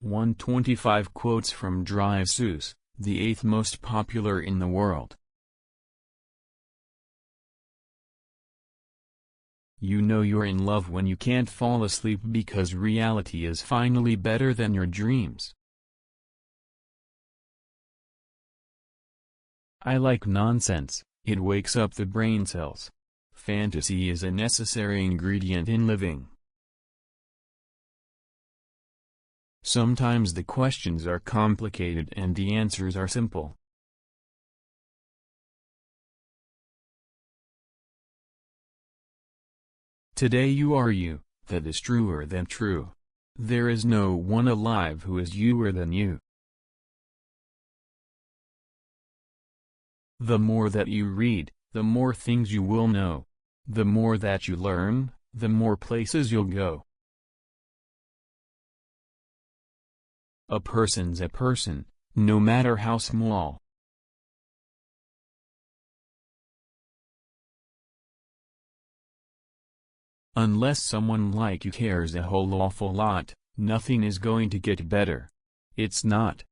125 quotes from Seuss, the 8th most popular in the world. You know you're in love when you can't fall asleep because reality is finally better than your dreams. I like nonsense, it wakes up the brain cells. Fantasy is a necessary ingredient in living. Sometimes the questions are complicated and the answers are simple. Today you are you, that is truer than true. There is no one alive who is youer than you. The more that you read, the more things you will know. The more that you learn, the more places you'll go. A person's a person, no matter how small. Unless someone like you cares a whole awful lot, nothing is going to get better. It's not.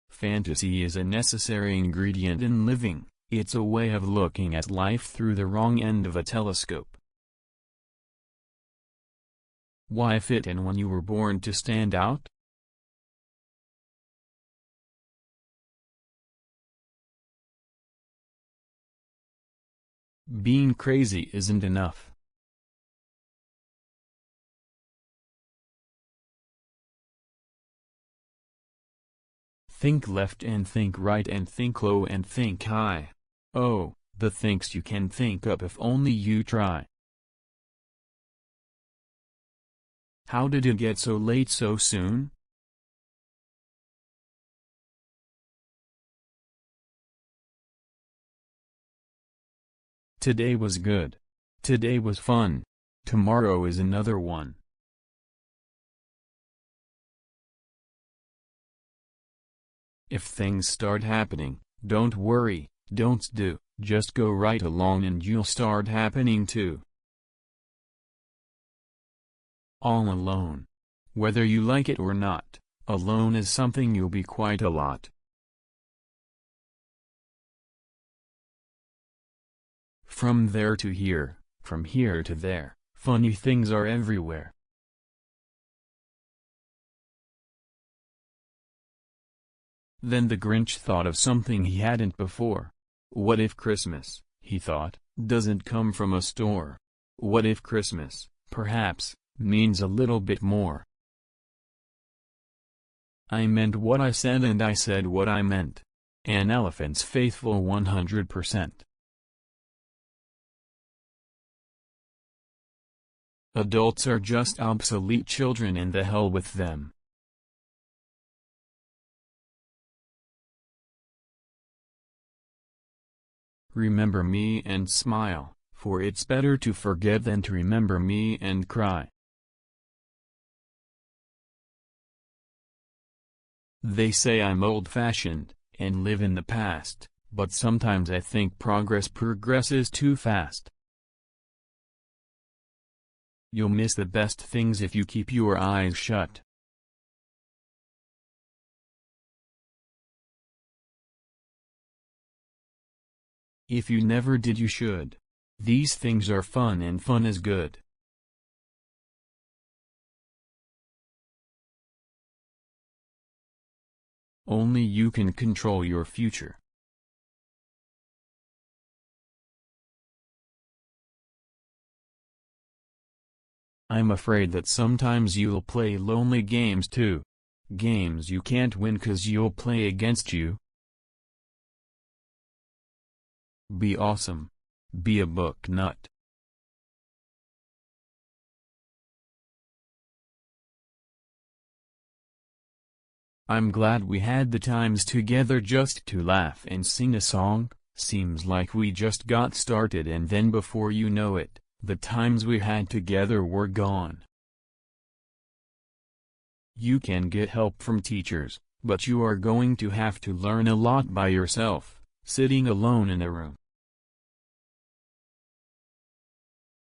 Fantasy is a necessary ingredient in living, it's a way of looking at life through the wrong end of a telescope. Why fit in when you were born to stand out? Being crazy isn't enough. Think left and think right and think low and think high. Oh, the things you can think up if only you try. How did it get so late so soon? Today was good. Today was fun. Tomorrow is another one. If things start happening, don't worry, don't do, just go right along and you'll start happening too. All alone. Whether you like it or not, alone is something you'll be quite a lot. From there to here, from here to there, funny things are everywhere. Then the Grinch thought of something he hadn't before. What if Christmas, he thought, doesn't come from a store? What if Christmas, perhaps, means a little bit more? I meant what I said and I said what I meant. An elephant's faithful 100%. Adults are just obsolete children and the hell with them. Remember me and smile, for it's better to forget than to remember me and cry. They say I'm old-fashioned, and live in the past, but sometimes I think progress progresses too fast. You'll miss the best things if you keep your eyes shut. If you never did you should. These things are fun and fun is good. Only you can control your future. I'm afraid that sometimes you'll play lonely games too. Games you can't win 'cause you'll play against you. Be awesome. Be a book nut. I'm glad we had the times together just to laugh and sing a song. Seems like we just got started and then before you know it, the times we had together were gone. You can get help from teachers, but you are going to have to learn a lot by yourself, sitting alone in a room.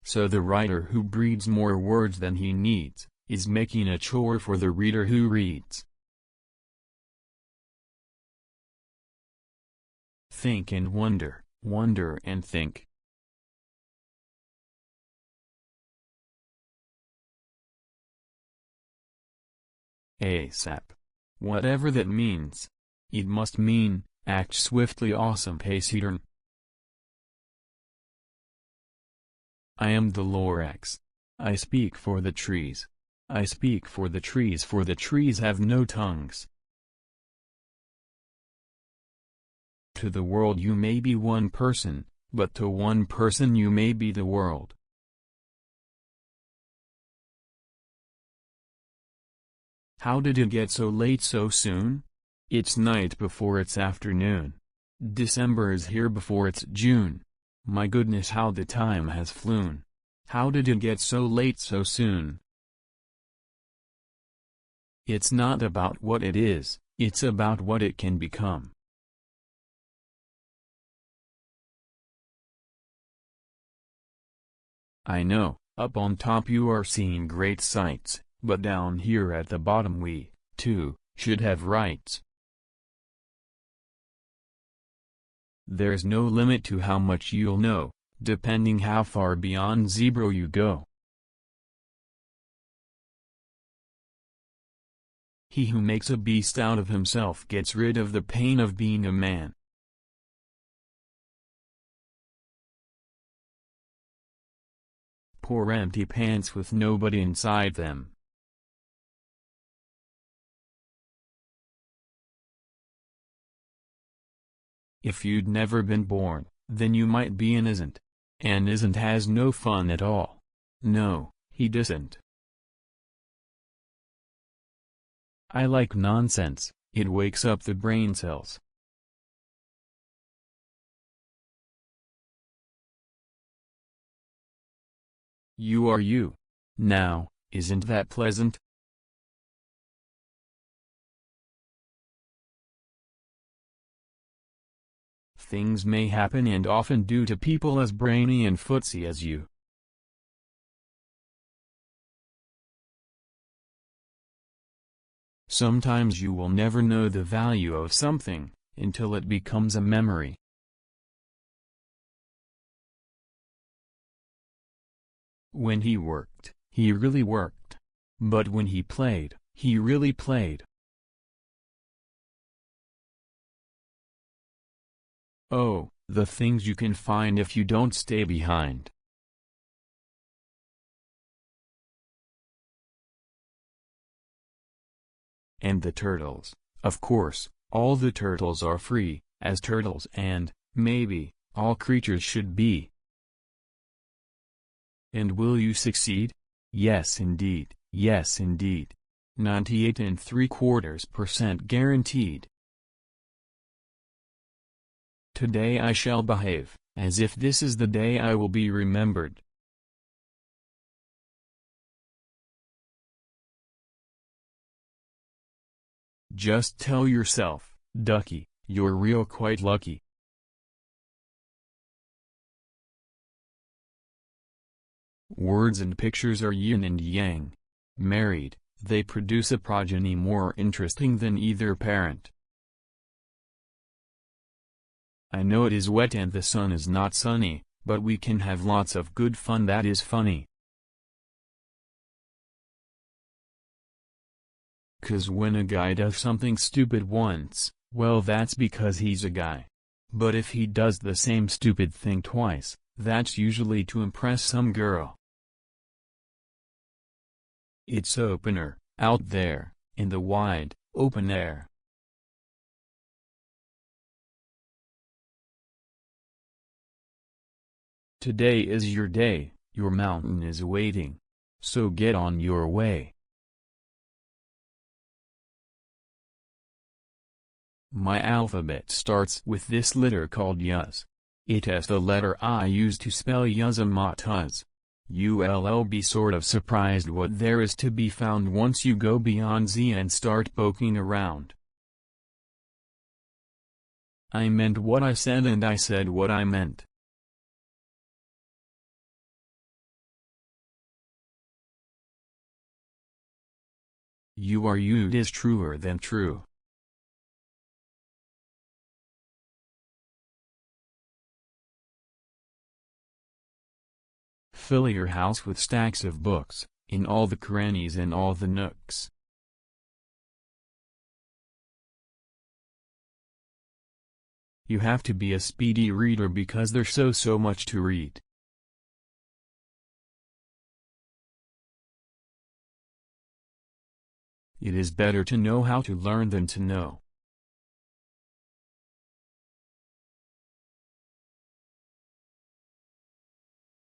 So the writer who breathes more words than he needs, is making a chore for the reader who reads. Think and wonder, wonder and think. ASAP. Whatever that means. It must mean, act swiftly, awesome pace eater. I am the Lorax. I speak for the trees. I speak for the trees have no tongues. To the world you may be one person, but to one person you may be the world. How did it get so late so soon? It's night before it's afternoon. December is here before it's June. My goodness, how the time has flown. How did it get so late so soon? It's not about what it is, it's about what it can become. I know, up on top you are seeing great sights, but down here at the bottom we, too, should have rights. There's no limit to how much you'll know, depending how far beyond zero you go. He who makes a beast out of himself gets rid of the pain of being a man. Poor empty pants with nobody inside them. If you'd never been born, then you might be an isn't. An isn't has no fun at all. No, he doesn't. I like nonsense, it wakes up the brain cells. You are you. Now, isn't that pleasant? Things may happen and often do to people as brainy and footsy as you. Sometimes you will never know the value of something, until it becomes a memory. When he worked, he really worked. But when he played, he really played. Oh, the things you can find if you don't stay behind. And the turtles, of course, all the turtles are free, as turtles and, maybe, all creatures should be. And will you succeed? Yes indeed, yes indeed. 98.75% guaranteed. Today I shall behave, as if this is the day I will be remembered. Just tell yourself, ducky, you're real quite lucky. Words and pictures are yin and yang. Married, they produce a progeny more interesting than either parent. I know it is wet and the sun is not sunny, but we can have lots of good fun that is funny. 'Cause when a guy does something stupid once, well that's because he's a guy. But if he does the same stupid thing twice, that's usually to impress some girl. It's opener, out there, in the wide, open air. Today is your day, your mountain is waiting. So get on your way. My alphabet starts with this letter called Yuz. It has the letter I use to spell Yuzamatuz. You'll be sort of surprised what there is to be found once you go beyond Z and start poking around. I meant what I said and I said what I meant. You are you is truer than true. Fill your house with stacks of books, in all the crannies and all the nooks. You have to be a speedy reader because there's so much to read. It is better to know how to learn than to know.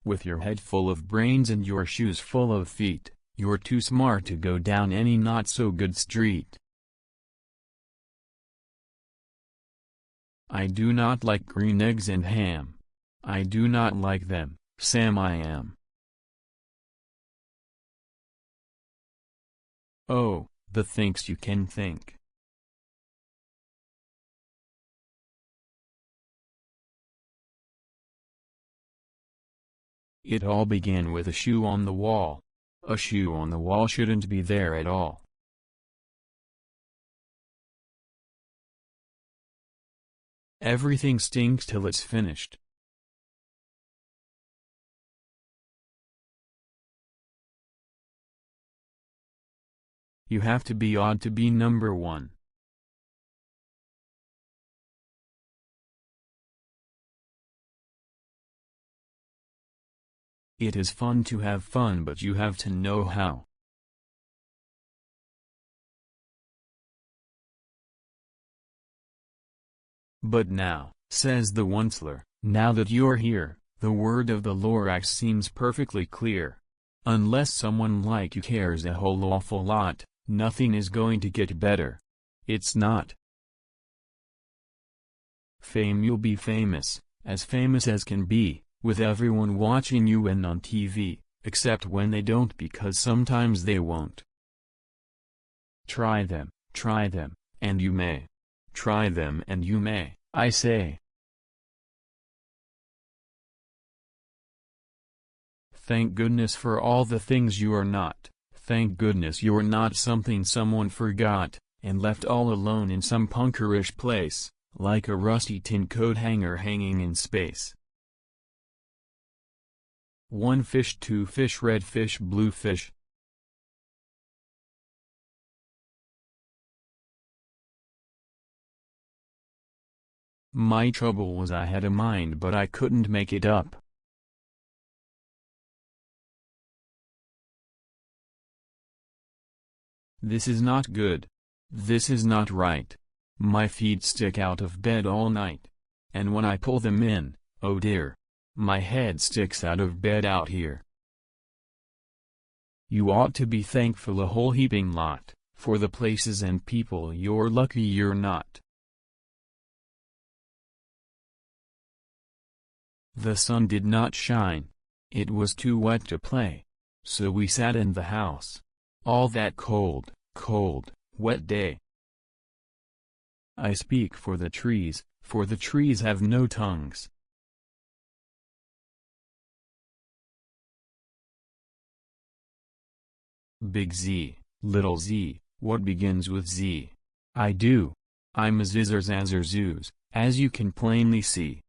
With your head full of brains and your shoes full of feet, you're too smart to go down any not-so-good street. I do not like green eggs and ham. I do not like them, Sam I am. Oh, the things you can think. It all began with a shoe on the wall. A shoe on the wall shouldn't be there at all. Everything stinks till it's finished. You have to be odd to be number one. It is fun to have fun, but you have to know how. But now, says the Onceler, now that you're here, the word of the Lorax seems perfectly clear. Unless someone like you cares a whole awful lot, nothing is going to get better. It's not. Fame, you'll be famous as can be, with everyone watching you and on TV, except when they don't, because sometimes they won't. Try them, and you may. Try them and you may, I say. Thank goodness for all the things you are not. Thank goodness you're not something someone forgot, and left all alone in some punkerish place, like a rusty tin coat hanger hanging in space. One fish, two fish, red fish, blue fish. My trouble was I had a mind but I couldn't make it up. This is not good. This is not right. My feet stick out of bed all night. And when I pull them in, oh dear, my head sticks out of bed out here. You ought to be thankful a whole heaping lot, for the places and people you're lucky you're not. The sun did not shine. It was too wet to play. So we sat in the house. All that cold, wet day. I speak for the trees have no tongues. Big Z, little z, what begins with Z? I do. I'm a zizzer zazzer zoos, as you can plainly see.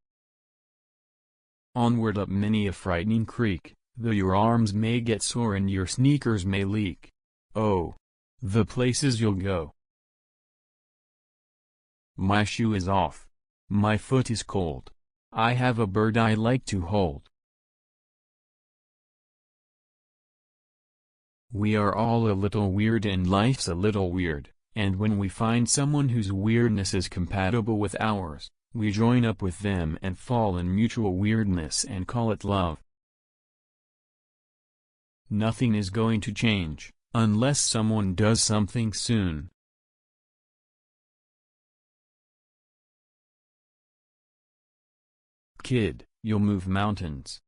Onward up many a frightening creek, though your arms may get sore and your sneakers may leak. Oh, the places you'll go. My shoe is off. My foot is cold. I have a bird I like to hold. We are all a little weird and life's a little weird, and when we find someone whose weirdness is compatible with ours, we join up with them and fall in mutual weirdness and call it love. Nothing is going to change, unless someone does something soon. Kid, you'll move mountains.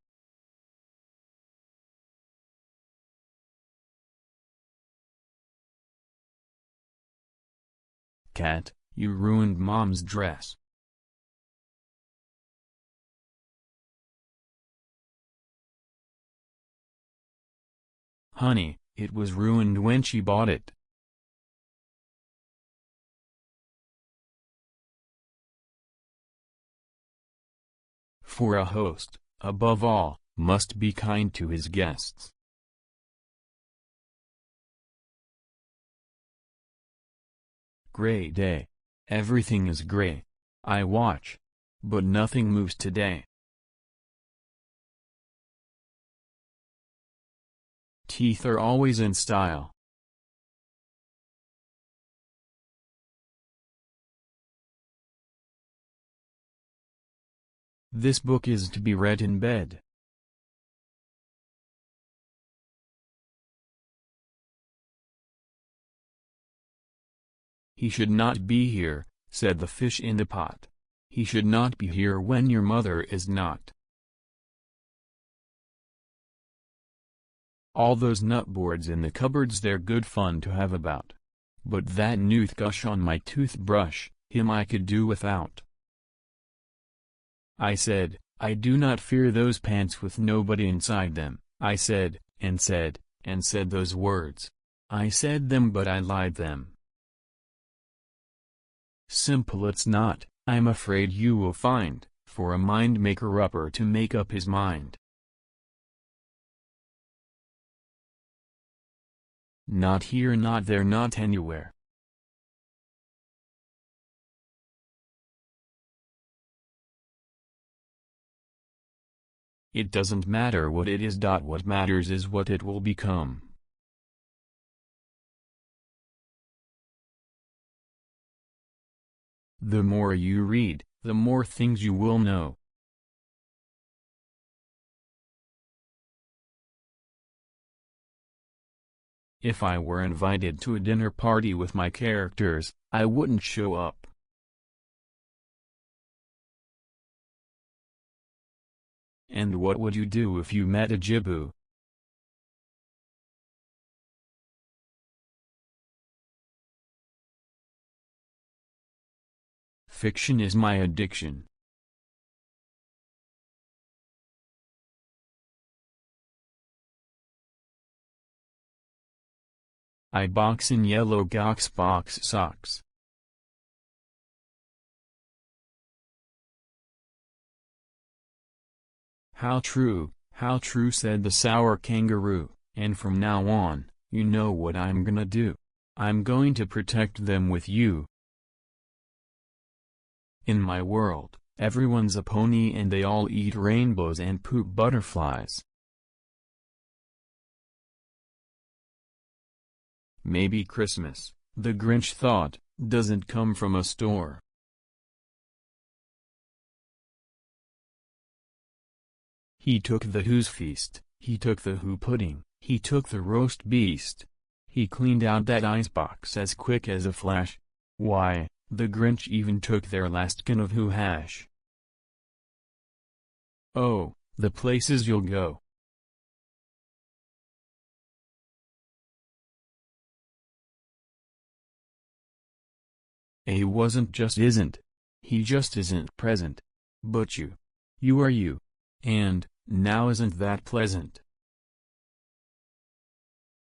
Cat, you ruined mom's dress. Honey, it was ruined when she bought it. For a host, above all, must be kind to his guests. Gray day. Everything is gray. I watch. But nothing moves today. Teeth are always in style. This book is to be read in bed. He should not be here, said the fish in the pot. He should not be here when your mother is not. All those nutboards in the cupboards, they're good fun to have about. But that toothbrush on my toothbrush, him I could do without. I said, I do not fear those pants with nobody inside them. I said, and said, and said those words. I said them but I lied them. Simple it's not, I'm afraid you will find, for a mind-maker-upper to make up his mind. Not here, not there, not anywhere. It doesn't matter what it is. What matters is what it will become. The more you read, the more things you will know. If I were invited to a dinner party with my characters, I wouldn't show up. And what would you do if you met a Jibu? Fiction is my addiction. I box in yellow box socks. How true, said the sour kangaroo, and from now on, you know what I'm gonna do. I'm going to protect them with you. In my world, everyone's a pony and they all eat rainbows and poop butterflies. Maybe Christmas, the Grinch thought, doesn't come from a store. He took the Who's feast, he took the Who pudding, he took the roast beast. He cleaned out that icebox as quick as a flash. Why, the Grinch even took their last can of Who hash. Oh, the places you'll go. A wasn't just isn't. He just isn't present. But you are you. And, now isn't that pleasant?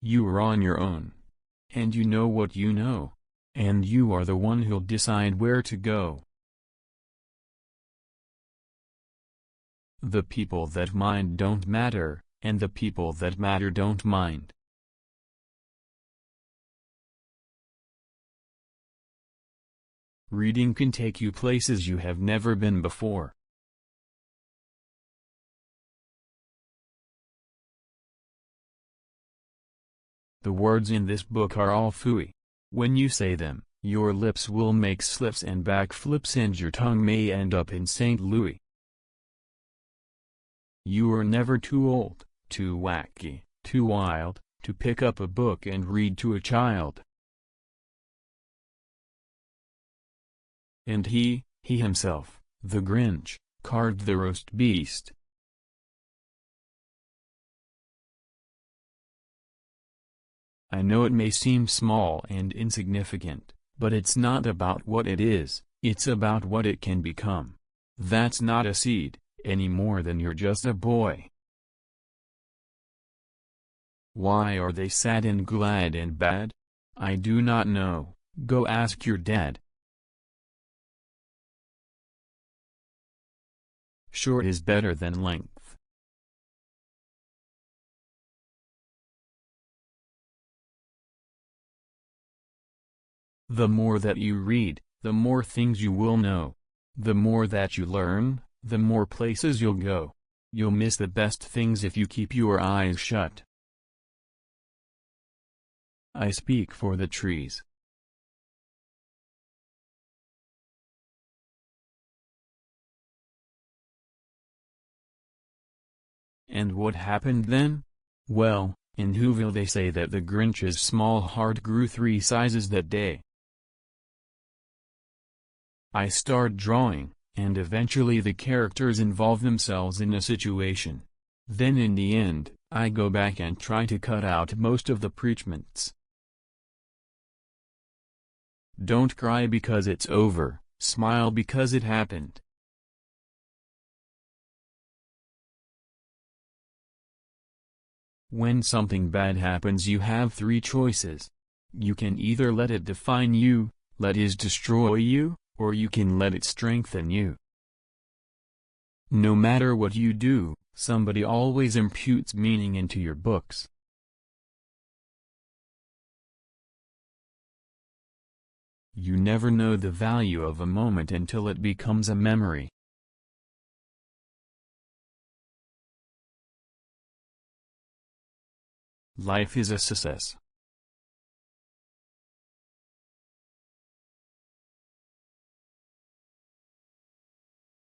You are on your own. And you know what you know. And you are the one who'll decide where to go. The people that mind don't matter, and the people that matter don't mind. Reading can take you places you have never been before. The words in this book are all phooey. When you say them, your lips will make slips and backflips and your tongue may end up in St. Louis. You are never too old, too wacky, too wild, to pick up a book and read to a child. And he himself, the Grinch, carved the roast beast. I know it may seem small and insignificant, but it's not about what it is, it's about what it can become. That's not a seed, any more than you're just a boy. Why are they sad and glad and bad? I do not know, go ask your dad. Short is better than length. The more that you read, the more things you will know. The more that you learn, the more places you'll go. You'll miss the best things if you keep your eyes shut. I speak for the trees. And what happened then? Well, in Whoville they say that the Grinch's small heart grew 3 sizes that day. I start drawing, and eventually the characters involve themselves in a situation. Then in the end, I go back and try to cut out most of the preachments. Don't cry because it's over, smile because it happened. When something bad happens you have 3 choices. You can either let it define you, let it destroy you, or you can let it strengthen you. No matter what you do, somebody always imputes meaning into your books. You never know the value of a moment until it becomes a memory. Life is a success.